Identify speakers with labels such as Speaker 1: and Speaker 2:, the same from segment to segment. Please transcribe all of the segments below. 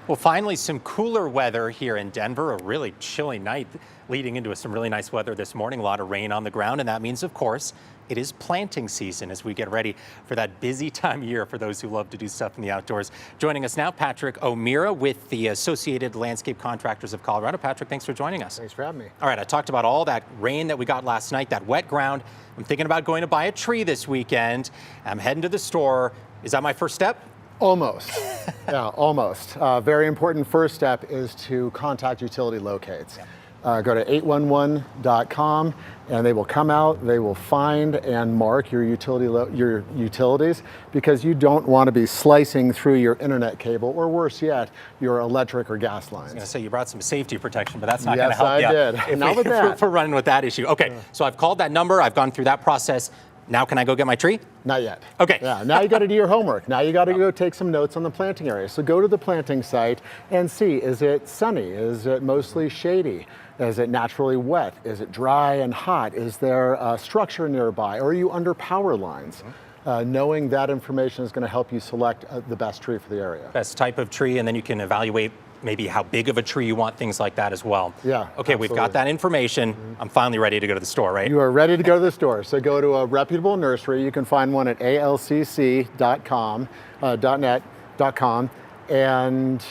Speaker 1: Well, finally, some cooler weather here in Denver. A really chilly night leading into some really nice weather this morning. A lot of rain on the ground, and that means, of course, it is planting season as we get ready for that busy time of year for those who love to do stuff in the outdoors. Joining us now, Patrick O'Meara with the Associated Landscape Contractors of Colorado. Patrick, thanks for joining us.
Speaker 2: Thanks for having me.
Speaker 1: All right, I talked about all that rain that we got last night, that wet ground. I'm thinking about going to buy a tree this weekend. I'm heading to the store. Is that my first step?
Speaker 2: Almost. Yeah, almost. Very important first step is to contact utility locates. Go to 811.com and they will come out, they will find and mark your utilities, because you don't want to be slicing through your internet cable, or worse yet, your electric or gas lines.
Speaker 1: I was going to say you brought some safety protection, but that's not going to help you.
Speaker 2: Yes, I did. Not with that.
Speaker 1: If we're running with that issue. Okay, so I've called that number, I've gone through that process. Now can I go get my tree?
Speaker 2: Not yet.
Speaker 1: Okay.
Speaker 2: Yeah, now you got to do your homework. Now you got to go take some notes on the planting area. So go to the planting site and see, is it sunny? Is it mostly shady? Is it naturally wet? Is it dry and hot? Is there a structure nearby? Or are you under power lines? Knowing that information is going to help you select the best tree for the area.
Speaker 1: Best type of tree, and then you can evaluate maybe how big of a tree you want, things like that as well.
Speaker 2: Yeah.
Speaker 1: Okay,
Speaker 2: absolutely.
Speaker 1: We've got that information. I'm finally ready to go to the store, right?
Speaker 2: You are ready to go to the store. So go to a reputable nursery. You can find one at alcc.com, .net.com. And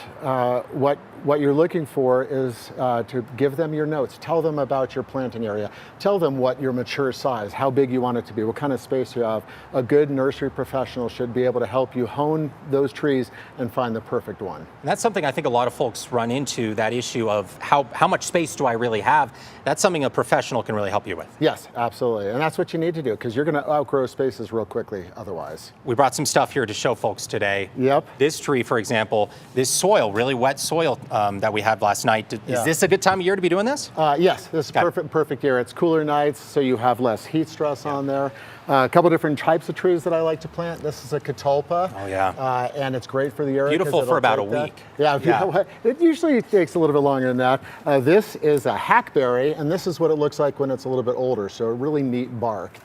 Speaker 2: what you're looking for is to give them your notes. Tell them about your planting area. Tell them what your mature size, how big you want it to be, what kind of space you have. A good nursery professional should be able to help you hone those trees and find the perfect one.
Speaker 1: And that's something I think a lot of folks run into, that issue of how much space do I really have? That's something a professional can really help you with.
Speaker 2: Yes, absolutely. And that's what you need to do, because you're going to outgrow spaces real quickly otherwise.
Speaker 1: We brought some stuff here to show folks today.
Speaker 2: Yep.
Speaker 1: This tree, for example, this soil, really wet soil that we had last night. Is this a good time of year to be doing this?
Speaker 2: Yes, this is perfect year. It's cooler nights, so you have less heat stress on there. A couple different types of trees that I like to plant. This is a catalpa.
Speaker 1: Oh yeah.
Speaker 2: And it's great for the area.
Speaker 1: Beautiful for about a week.
Speaker 2: Yeah. It usually takes a little bit longer than that. This is a hackberry, and this is what it looks like when it's a little bit older. So a really neat bark.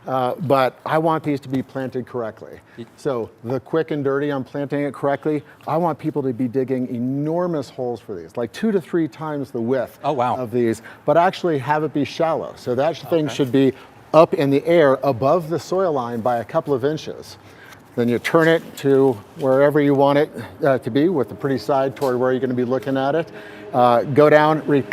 Speaker 2: But I want these to be planted correctly. So the quick and dirty, I'm planting it correctly. I want people to be digging enormous holes for these, like 2 to 3 times the width of these, but actually have it be shallow. So that thing should be up in the air above the soil line by a couple of inches. Then you turn it to wherever you want it to be, with the pretty side toward where you're going to be looking at it. Go down,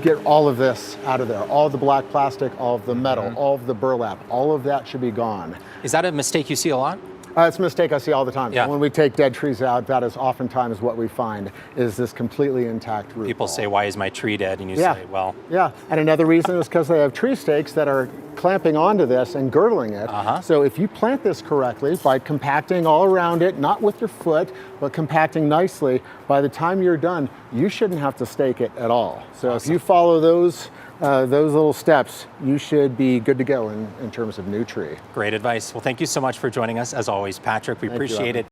Speaker 2: get all of this out of there. All of the black plastic, all of the metal, all of the burlap, all of that should be gone.
Speaker 1: Is that a mistake you see a lot?
Speaker 2: It's a mistake I see all the time.
Speaker 1: Yeah.
Speaker 2: When we take dead trees out, that is oftentimes what we find, is this completely intact root
Speaker 1: People
Speaker 2: ball.
Speaker 1: say, why is my tree dead? And you say, well.
Speaker 2: Yeah, and another reason is because they have tree stakes that are clamping onto this and girdling it. So if you plant this correctly, by compacting all around it, not with your foot, but compacting nicely, by the time you're done, you shouldn't have to stake it at all. So if you follow those little steps, you should be good to go in terms of new tree.
Speaker 1: Great advice. Well, thank you so much for joining us. As always, Patrick, we appreciate it.